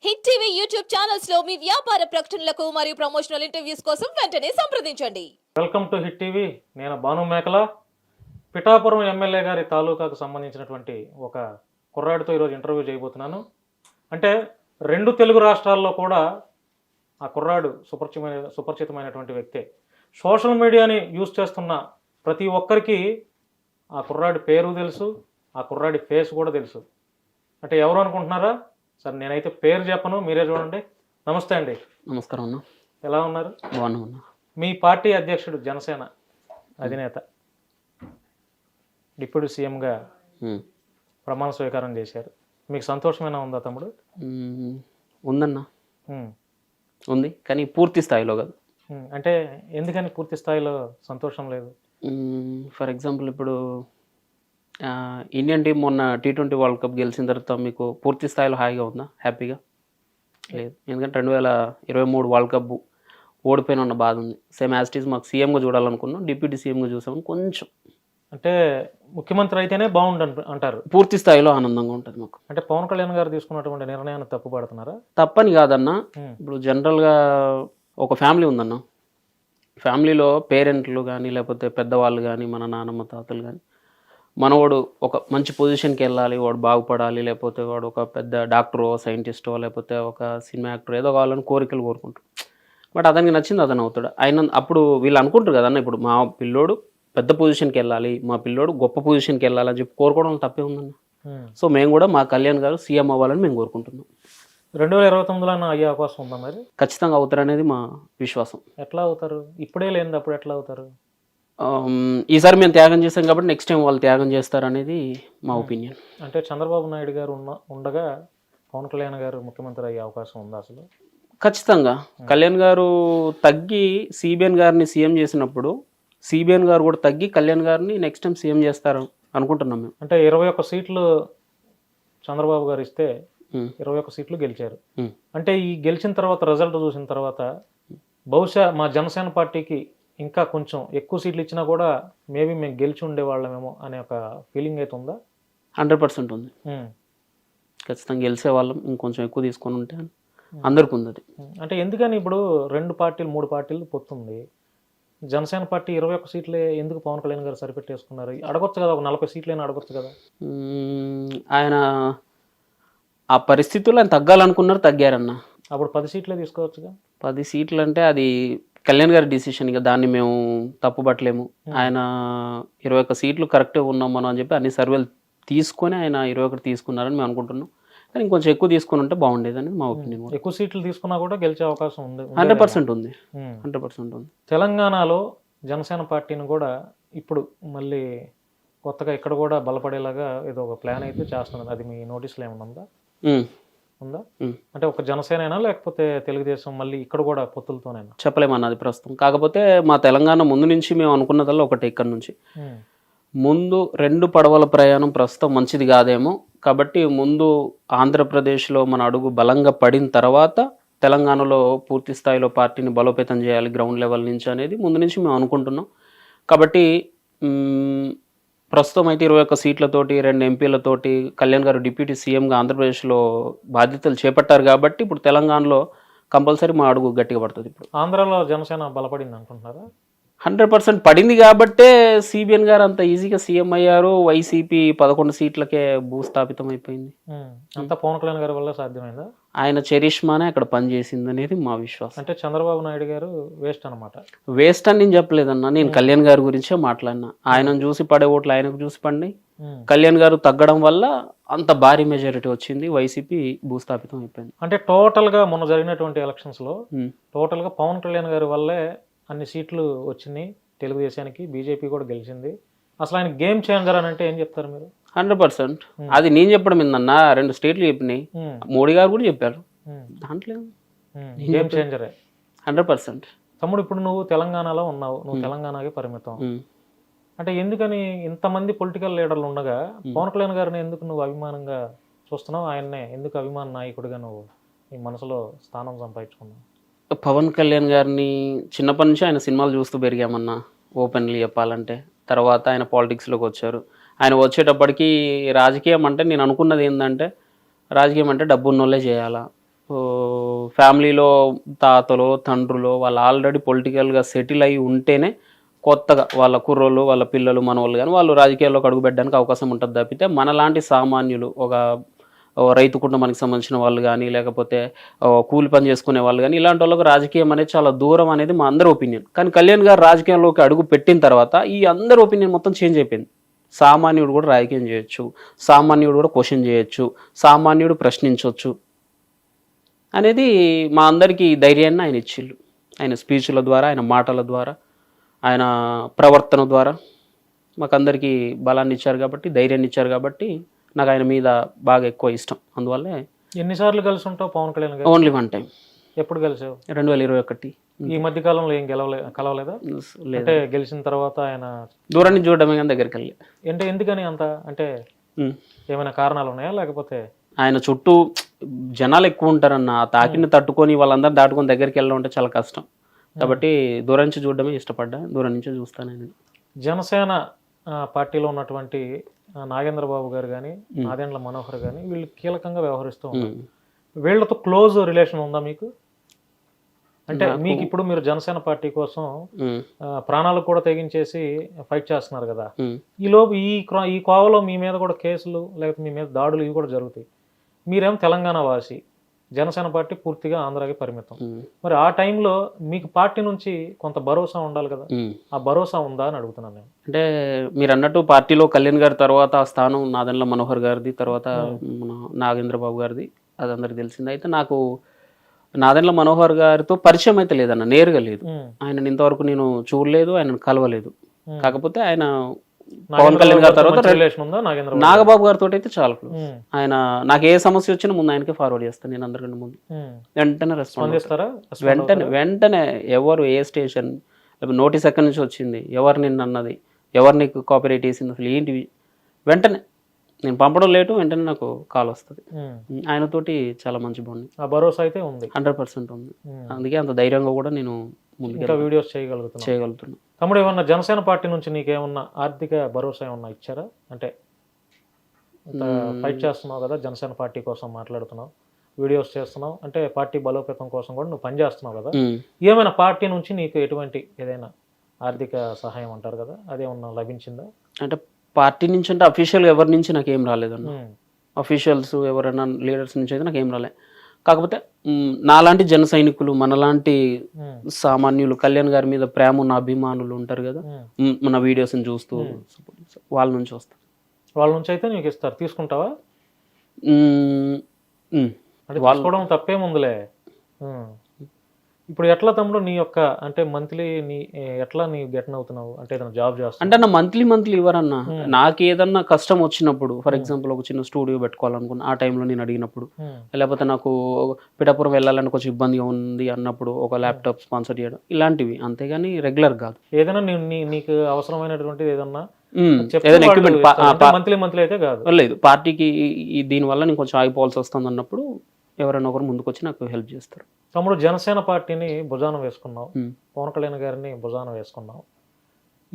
Hit TV YouTube channels లో మీ వ్యాపార ప్రకటనలకు మరియు ప్రమోషనల్ ఇంటర్వ్యూస్ కోసం వెంటనే సంప్రదించండి. Welcome to hit TV. నేను భాను మేకల. పిఠాపురం ఎమ్మెల్యే గారి తాలూకాకు సంబంధించినటువంటి ఒక కుర్రాడితో ఈరోజు ఇంటర్వ్యూ చేయబోతున్నాను. అంటే రెండు తెలుగు రాష్ట్రాల్లో కూడా ఆ కుర్రాడు సుపరిచితమైనటువంటి వ్యక్తే. సోషల్ మీడియాని యూజ్ చేస్తున్న ప్రతి ఒక్కరికి ఆ కుర్రాడి పేరు తెలుసు, ఆ కుర్రాడి ఫేస్ కూడా తెలుసు. అంటే ఎవరు అనుకుంటున్నారా? సార్ నేనైతే పేరు చెప్పను, మీరే చూడండి. నమస్తే అండి. నమస్కారం అన్న. ఎలా ఉన్నారు? బాగున్నా. మీ పార్టీ అధ్యక్షుడు, జనసేన అధినేత, డిప్యూటీ సీఎంగా ప్రమాణ స్వీకారం చేశారు. మీకు సంతోషమైనా ఉందా తమ్ముడు? ఉందన్న, ఉంది, కానీ పూర్తి స్థాయిలో కాదు. అంటే ఎందుకని పూర్తి స్థాయిలో సంతోషం లేదు? ఫర్ ఎగ్జాంపుల్, ఇప్పుడు ఇండియన్ టీం మొన్న T20 వరల్డ్ కప్ గెలిచిన తర్వాత మీకు పూర్తి స్థాయిలో హాయిగా ఉందా, హ్యాపీగా? లేదు. ఎందుకంటే 2023 వరల్డ్ కప్ ఓడిపోయిన ఉన్న బాధ ఉంది. సేమ్ యాజ్ ఇట్ ఈజ్ మాకు సీఎంగా చూడాలనుకున్నాం, డిప్యూటీ సీఎంగా చూసామని కొంచెం. అంటే ముఖ్యమంత్రి అయితేనే బాగుండు అంటారు. పూర్తి స్థాయిలో ఆనందంగా ఉంటుంది మాకు. అంటే పవన్ కళ్యాణ్ గారు తీసుకున్నటువంటి నిర్ణయాన్ని తప్పుపడుతున్నారా? తప్పని కాదన్న. ఇప్పుడు జనరల్గా ఒక ఫ్యామిలీ ఉందన్న, ఫ్యామిలీలో పేరెంట్లు కానీ లేకపోతే పెద్దవాళ్ళు కానీ, మన నాన్నమ్మ తాతలు కానీ, మనవాడు ఒక మంచి పొజిషన్కి వెళ్ళాలి, వాడు బాగుపడాలి, లేకపోతే వాడు ఒక పెద్ద డాక్టరో సైంటిస్టో లేకపోతే ఒక సినిమా యాక్టర్ ఏదో కావాలని కోరికలు కోరుకుంటారు. బట్ అతనికి నచ్చింది అతను అవుతాడు. ఆయన అప్పుడు వీళ్ళు అనుకుంటారు కదన్న, ఇప్పుడు మా పిల్లోడు పెద్ద పొజిషన్కి వెళ్ళాలి, మా పిల్లోడు గొప్ప పొజిషన్కి వెళ్ళాలని చెప్పి కోరుకోవడం తప్పే ఉందన్న. సో మేము కూడా మా కళ్యాణ్ గారు సీఎం అవ్వాలని మేము కోరుకుంటున్నాం. 2029లో అయ్యే అవకాశం ఉందా మరి? ఖచ్చితంగా అవుతారు అనేది మా విశ్వాసం. ఎట్లా అవుతారు? ఇప్పుడే లేనిది అప్పుడు ఎట్లా అవుతారు? ఈసారి మేము త్యాగం చేస్తాం కాబట్టి నెక్స్ట్ టైం వాళ్ళు త్యాగం చేస్తారనేది మా ఒపీనియన్. అంటే చంద్రబాబు నాయుడు గారు ఉండగా పవన్ కళ్యాణ్ గారు ముఖ్యమంత్రి అయ్యే అవకాశం ఉందా అసలు? ఖచ్చితంగా. కళ్యాణ్ గారు తగ్గి సిబిఎన్ గారిని సీఎం చేసినప్పుడు సిబిఎన్ గారు కూడా తగ్గి కళ్యాణ్ గారిని నెక్స్ట్ టైం సీఎం చేస్తారు అనుకుంటున్నాం మేము. అంటే 21 సీట్లు చంద్రబాబు గారు ఇస్తే 21 సీట్లు గెలిచారు. అంటే ఈ గెలిచిన తర్వాత రిజల్ట్ చూసిన తర్వాత బహుశా మా జనసేన పార్టీకి ఇంకా కొంచెం ఎక్కువ సీట్లు ఇచ్చినా కూడా మేబీ మేము గెలిచి ఉండేవాళ్ళమేమో అనే ఒక ఫీలింగ్ అయితే ఉందా? 100% ఉంది. ఖచ్చితంగా గెలిచే వాళ్ళం, ఇంకొంచెం ఎక్కువ తీసుకొని ఉంటే అందరికి ఉంది అది. అంటే ఎందుకని ఇప్పుడు 2 పార్టీలు 3 పార్టీలు పొత్తుంది, జనసేన పార్టీ 21 సీట్లే ఎందుకు పవన్ కళ్యాణ్ గారు సరిపెట్టేసుకున్నారు? అడగొచ్చు కదా, ఒక 40 సీట్లైనా అడగొచ్చు కదా. ఆయన ఆ పరిస్థితుల్లో ఆయన తగ్గాలనుకున్నారు, తగ్గారన్న. అప్పుడు 10 సీట్లే తీసుకోవచ్చుగా. 10 సీట్లు అంటే అది కళ్యాణ్ గారి డిసిషన్, ఇక దాన్ని మేము తప్పుపట్టలేము. ఆయన 21 సీట్లు కరెక్ట్గా ఉన్నాం మనం అని చెప్పి అన్ని సర్వేలు తీసుకొని ఆయన 21 తీసుకున్నారని మేము అనుకుంటున్నాం. కానీ ఇంకొంచెం ఎక్కువ తీసుకుని ఉంటే బాగుండేదని మా ఒపీనియన్. ఎక్కువ సీట్లు తీసుకున్నా కూడా గెలిచే అవకాశం ఉంది. 100% ఉంది. 100% ఉంది. తెలంగాణలో జనసేన పార్టీని కూడా ఇప్పుడు మళ్ళీ కొత్తగా ఇక్కడ కూడా బలపడేలాగా ఏదో ఒక ప్లాన్ అయితే చేస్తున్నది. అది మీ నోటీస్లో ఏమన్నా ఉందా? అంటే ఒక జనసేన లేకపోతే తెలుగుదేశం మళ్ళీ ఇక్కడ కూడా పొత్తులతోనేనా? చెప్పలేమన్నది ప్రస్తుతం. కాకపోతే మా తెలంగాణ ముందు నుంచి మేము అనుకున్నదల్లా ఒకటి, ఇక్కడ నుంచి ముందు 2 పడవల ప్రయాణం ప్రస్తుతం మంచిది కాదేమో, కాబట్టి ముందు ఆంధ్రప్రదేశ్లో మన అడుగు బలంగా పడిన తర్వాత తెలంగాణలో పూర్తి స్థాయిలో పార్టీని బలోపేతం చేయాలి గ్రౌండ్ లెవెల్ నుంచి అనేది ముందు నుంచి మేము అనుకుంటున్నాం. కాబట్టి ప్రస్తుతం అయితే 21 సీట్లతోటి 2 ఎంపీలతోటి కళ్యాణ్ గారు డిప్యూటీ సీఎంగా ఆంధ్రప్రదేశ్లో బాధ్యతలు చేపట్టారు. కాబట్టి ఇప్పుడు తెలంగాణలో కంపల్సరీ మా అడుగు గట్టిగా పడుతుంది. ఇప్పుడు ఆంధ్రాలో జనసేన బలపడింది అనుకుంటున్నారా? 100% పడింది కాబట్టే సిబిఎన్ గారు అంత ఈజీగా సీఎం అయ్యారు. వైసీపీ 11 సీట్లకే భూస్థాపితం అయిపోయింది. అంతా పవన్ కళ్యాణ్ గారి వల్ల సాధ్యమైందా? ఆయన చరిష్మానే అక్కడ పనిచేసింది అనేది మా విశ్వాసం. అంటే చంద్రబాబు నాయుడు గారు వేస్ట్ అనమాట? వేస్ట్ అని నేను చెప్పలేదన్నా, నేను కళ్యాణ్ గారి గురించే మాట్లాడినా. ఆయనను చూసి పడే ఓట్లు ఆయనకు చూసి పడినాయి. కళ్యాణ్ గారు తగ్గడం వల్ల అంత భారీ మెజారిటీ వచ్చింది, వైసీపీ భూస్థాపితం అయిపోయింది. అంటే టోటల్గా మొన్న జరిగినటువంటి ఎలక్షన్స్లో టోటల్గా పవన్ కళ్యాణ్ గారి వల్లే అన్ని సీట్లు వచ్చినాయి తెలుగుదేశానికి, బీజేపీ కూడా గెలిచింది. అసలు ఆయన గేమ్ చేంజర్ అని అంటే ఏం చెప్తారు మీరు? 100%. అది నేను చెప్పడం ఏందన్నా, 2 స్టేట్లు చెప్పినాయి, మోడీ గారు కూడా చెప్పారు. దాంట్లో గేమ్ చేంజరే 100%. తమ్ముడు, ఇప్పుడు నువ్వు తెలంగాణలో ఉన్నావు, నువ్వు తెలంగాణకి పరిమితం. అంటే ఎందుకని ఇంతమంది పొలిటికల్ లీడర్లు ఉండగా పవన్ కళ్యాణ్ గారిని ఎందుకు నువ్వు అభిమానంగా చూస్తున్నావు? ఆయన్నే ఎందుకు అభిమాన నాయకుడిగా నువ్వు నీ మనసులో స్థానం సంపాదించుకున్నావు? పవన్ కళ్యాణ్ గారిని చిన్నప్పటి నుంచి ఆయన సినిమాలు చూస్తూ పెరిగామన్నా, ఓపెన్లీ చెప్పాలంటే. తర్వాత ఆయన పాలిటిక్స్లోకి వచ్చారు. ఆయన వచ్చేటప్పటికి రాజకీయం అంటే నేను అనుకున్నది ఏంటంటే, రాజకీయం అంటే డబ్బు ఉన్నోళ్ళే చేయాలా, ఫ్యామిలీలో తాతలో తండ్రులో వాళ్ళు ఆల్రెడీ పొలిటికల్గా సెటిల్ అయి ఉంటేనే కొత్తగా వాళ్ళ కుర్రోళ్ళు వాళ్ళ పిల్లలు మనవాళ్ళు కానీ వాళ్ళు రాజకీయాల్లోకి అడుగుపెట్టడానికి అవకాశం ఉంటుంది తప్పితే మనలాంటి సామాన్యులు ఒక రైతు కుటుంబానికి సంబంధించిన వాళ్ళు కానీ లేకపోతే కూలి పని చేసుకునే వాళ్ళు కానీ ఇలాంటి వాళ్ళకి రాజకీయం అనేది చాలా దూరం అనేది మా అందరి ఒపీనియన్. కానీ కళ్యాణ్ గారు రాజకీయంలోకి అడుగు పెట్టిన తర్వాత ఈ అందరి ఒపీనియన్ మొత్తం చేంజ్ అయిపోయింది. సామాన్యుడు కూడా రాజకీయం చేయొచ్చు, సామాన్యుడు కూడా క్వశ్చన్ చేయొచ్చు, సామాన్యుడు ప్రశ్నించవచ్చు అనేది మా అందరికీ ధైర్యాన్ని ఆయన ఇచ్చిళ్ళు. ఆయన స్పీచ్ల ద్వారా, ఆయన మాటల ద్వారా, ఆయన ప్రవర్తన ద్వారా మాకందరికీ బలాన్ని ఇచ్చారు కాబట్టి, ధైర్యాన్ని ఇచ్చారు కాబట్టి నాకు ఆయన మీద బాగా ఎక్కువ ఇష్టం. అందువల్లే ఎన్నిసార్లు కలిసి ఉంటావు పవన్ కళ్యాణ్ గారు? Only one time. ఎప్పుడు కలిసావు? 2021. ఈ మధ్య కాలంలో ఏం కలవలేదా? అంటే గెలిచిన తర్వాత ఆయన దూరం నుంచి చూడడమే కానీ దగ్గరికి వెళ్ళి. అంటే ఎందుకని అంత, అంటే ఏమైనా కారణాలు ఉన్నాయా లేకపోతే? ఆయన చుట్టూ జనాలు ఎక్కువ ఉంటారన్న, ఆ తాకిని తట్టుకొని వాళ్ళందరూ దాటుకొని దగ్గరికి వెళ్ళడం అంటే చాలా కష్టం కాబట్టి దూరం నుంచి చూడడమే ఇష్టపడ్డా. దూరం నుంచి చూస్తాను నేను. జనసేన పార్టీలో ఉన్నటువంటి నాగేంద్ర బాబు గారు కానీ నాదెండ్ల మనోహర్ కానీ వీళ్ళు కీలకంగా వ్యవహరిస్తూ ఉంటారు. వీళ్ళతో క్లోజ్ రిలేషన్ ఉందా మీకు? అంటే మీకు ఇప్పుడు మీరు జనసేన పార్టీ కోసం ప్రాణాలు కూడా తెగించేసి ఫైట్ చేస్తున్నారు కదా, ఈలోపు ఈ కోవలో మీ మీద కూడా కేసులు లేకపోతే మీ మీద దాడులు ఇవి కూడా జరుగుతాయి. మీరేం తెలంగాణ వాసి, జనసేన పార్టీ పూర్తిగా ఆంధ్రాకి పరిమితం. మరి ఆ టైంలో మీకు పార్టీ నుంచి కొంత భరోసా ఉండాలి కదా, ఆ భరోసా ఉందా అని అడుగుతున్నాను నేను. అంటే మీరు అన్నట్టు పార్టీలో కళ్యాణ్ గారి తర్వాత ఆ స్థానం నాదెండ్ల మనోహర్ గారిది, తర్వాత మన నాగేంద్ర బాబు గారిది, అది అందరికి తెలిసింది. అయితే నాకు నాదెండ్ల మనోహర్ గారితో పరిచయం అయితే లేదన్న, నేరుగా లేదు. ఆయన ఇంతవరకు నేను చూడలేదు, ఆయన కలవలేదు. కాకపోతే ఆయన పవన్ కళ్యాణ్ గారి తర్వాత నాగబాబు గారితో అయితే చాలా క్లోజ్. ఆయన నాకు ఏ సమస్య వచ్చినా ముందు ఆయనకే ఫార్వర్డ్ చేస్తాను నేను, అందరికంటే ముందు. వెంటనే రెస్పాన్స్ చేస్తారా? వెంటనే ఎవరు ఏ స్టేషన్ నోటీస్ ఎక్కడి నుంచి వచ్చింది, ఎవరు నిన్ను అన్నది, ఎవరు నీకు కాపీరైట్ వేసింది, అసలు ఏంటివి, వెంటనే నేను పంపడం లేటు, వెంటనే నాకు కాల్ వస్తుంది. ఆయనతోటి చాలా మంచి బాగుంది. ఆ భరోసా అయితే ఉంది, 100% ఉంది. అందుకే అంత ధైర్యంగా కూడా నేను ముందుగా వీడియోస్ చేయగలుగుతున్నా. తమ్ముడు, ఏమన్నా జనసేన పార్టీ నుంచి నీకేమన్నా ఆర్థిక భరోసా ఏమన్నా ఇచ్చారా? అంటే ఫైట్ చేస్తున్నావు కదా, జనసేన పార్టీ కోసం మాట్లాడుతున్నావు, వీడియోస్ చేస్తున్నావు, అంటే పార్టీ బలోపేతం కోసం కూడా నువ్వు పనిచేస్తున్నావు కదా, ఏమైనా పార్టీ నుంచి నీకు ఎటువంటి ఏదైనా ఆర్థిక సహాయం అంటారు కదా, అదేమన్నా లభించిందా? అంటే పార్టీ నుంచి అంటే అఫీషియల్గా ఎవరి నుంచి నాకు ఏం రాలేదన్న. అఫీషియల్స్ ఎవరైనా లీడర్స్ నుంచి అయితే నాకు ఏం రాలే. కాకపోతే నాలాంటి జన సైనికులు, మనలాంటి సామాన్యులు, కళ్యాణ్ గారి మీద ప్రేమ ఉన్న అభిమానులు ఉంటారు కదా, మన వీడియోస్ని చూస్తూ వాళ్ళ నుంచి వస్తారు. వాళ్ళ నుంచి అయితే నీకు ఇస్తారు, తీసుకుంటావా? తీసుకోవడం తప్పేముందులే. ఇప్పుడు ఎట్లా తమ్ముడు నీ యొక్క అంటే మంత్లీ ఎట్లా నీ గెటన్ అవుతున్నావు? అంటే ఏదైనా జాబ్ చేస్తావు అంటే నా మంత్లీ ఇవ్వరన్నా. నాకు ఏదన్నా కష్టం వచ్చినప్పుడు, ఫర్ ఎగ్జాంపుల్ ఒక చిన్న స్టూడియో పెట్టుకోవాలనుకున్నా, ఆ టైంలో నేను అడిగినప్పుడు, లేకపోతే నాకు పిఠాపురం వెళ్ళాలని కొంచెం ఇబ్బందిగా ఉంది అన్నప్పుడు ఒక ల్యాప్టాప్ స్పాన్సర్ చేయడం, ఇలాంటివి. అంతేగాని రెగ్యులర్ కాదు. ఏదైనా నీకు అవసరమైనటువంటిది ఏదన్నా మంత్లీ అయితే కాదు, లేదు. పార్టీకి దీనివల్ల నేను కొంచెం ఆగిపోవాల్సి వస్తుంది అన్నప్పుడు ఎవరైనా ఒకరు ముందుకు వచ్చి నాకు హెల్ప్ చేస్తారు. తమ్ముడు, జనసేన పార్టీని భుజాన వేసుకున్నావు, పవన్ కళ్యాణ్ గారిని భుజాన వేసుకున్నావు.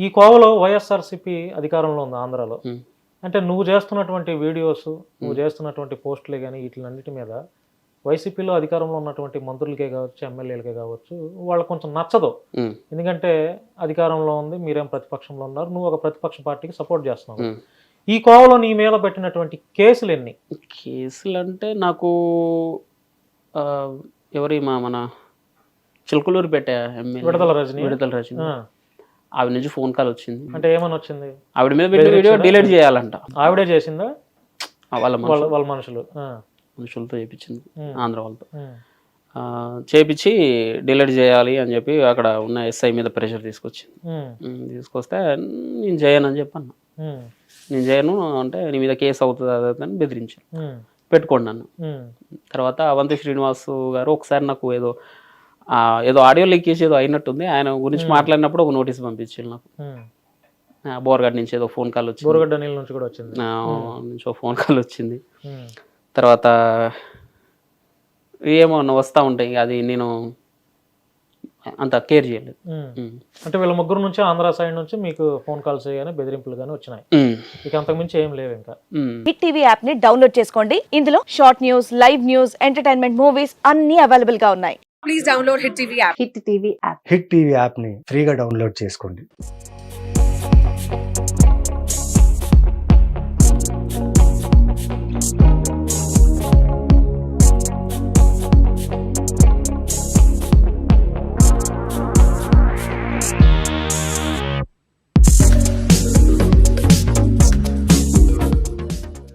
ఈ కోవలో వైఎస్ఆర్సీపీ అధికారంలో ఉంది ఆంధ్రాలో. అంటే నువ్వు చేస్తున్నటువంటి వీడియోస్, నువ్వు చేస్తున్నటువంటి పోస్టులే కానీ వీటిలన్నిటి మీద వైసీపీలో అధికారంలో ఉన్నటువంటి మంత్రులకే కావచ్చు, ఎమ్మెల్యేలకే కావచ్చు, వాళ్ళకు కొంచెం నచ్చదు. ఎందుకంటే అధికారంలో ఉంది, మీరేం ప్రతిపక్షంలో ఉన్నారు, నువ్వు ఒక ప్రతిపక్ష పార్టీకి సపోర్ట్ చేస్తున్నావు. ఈ కోవలో నీ మీద పెట్టినటువంటి కేసులు ఎన్ని? కేసులు అంటే నాకు మన చిలుకలూరు పెట్టే విడతల రజని ఆవిడ నుంచి ఫోన్ కాల్ వచ్చింది. అంటే ఏమని వచ్చింది? ఆవిడ మీద పెట్టిన వీడియో డిలీట్ చేయాలంట. ఆవిడే చేసిందా? వాళ్ళ మనుషులతో చేయించింది, ఆంధ్ర వాళ్ళతో చేపించి డిలీట్ చేయాలి అని చెప్పి అక్కడ ఉన్న ఎస్ఐ మీద ప్రెషర్ తీసుకొస్తే నేను చేయనని చెప్పాను. నేను చేయను అంటే నీ మీద కేసు అవుతుంది అని బెదిరించాను. పెట్టుకోండి నన్ను. తర్వాత అవంతి శ్రీనివాస్ గారు ఒకసారి నాకు ఏదో ఆడియో లీక్ చేసి ఏదో అయినట్టుంది, ఆయన గురించి మాట్లాడినప్పుడు ఒక నోటీస్ పంపించారు నాకు. బోర్గడ్ నుంచి ఏదో ఫోన్ కాల్ వచ్చింది, బోర్గడ్ నుంచి కూడా వచ్చింది, నుంచి ఒక ఫోన్ కాల్ వచ్చింది. తర్వాత ఏమో వస్తూ ఉంటాయి, అది నేను అంత కేర్ చేయలేదు. అంటే వీళ్ళ ముగ్గురు నుంచి ఆంధ్ర సైడ్ నుంచి మీకు ఫోన్ కాల్స్ కానీ బెదిరింపులు కానీ వచ్చినాయి, ఇక అంతకుమించి ఏం లేవు ఇంకా. హిట్ టీవీ యాప్ ని డౌన్లోడ్ చేసుకోండి. ఇందులో short news, live news, entertainment movies అన్ని అవైలబుల్ గా ఉన్నాయి. హిట్ టీవీ యాప్ ని ఫ్రీగా డౌన్లోడ్ చేసుకోండి.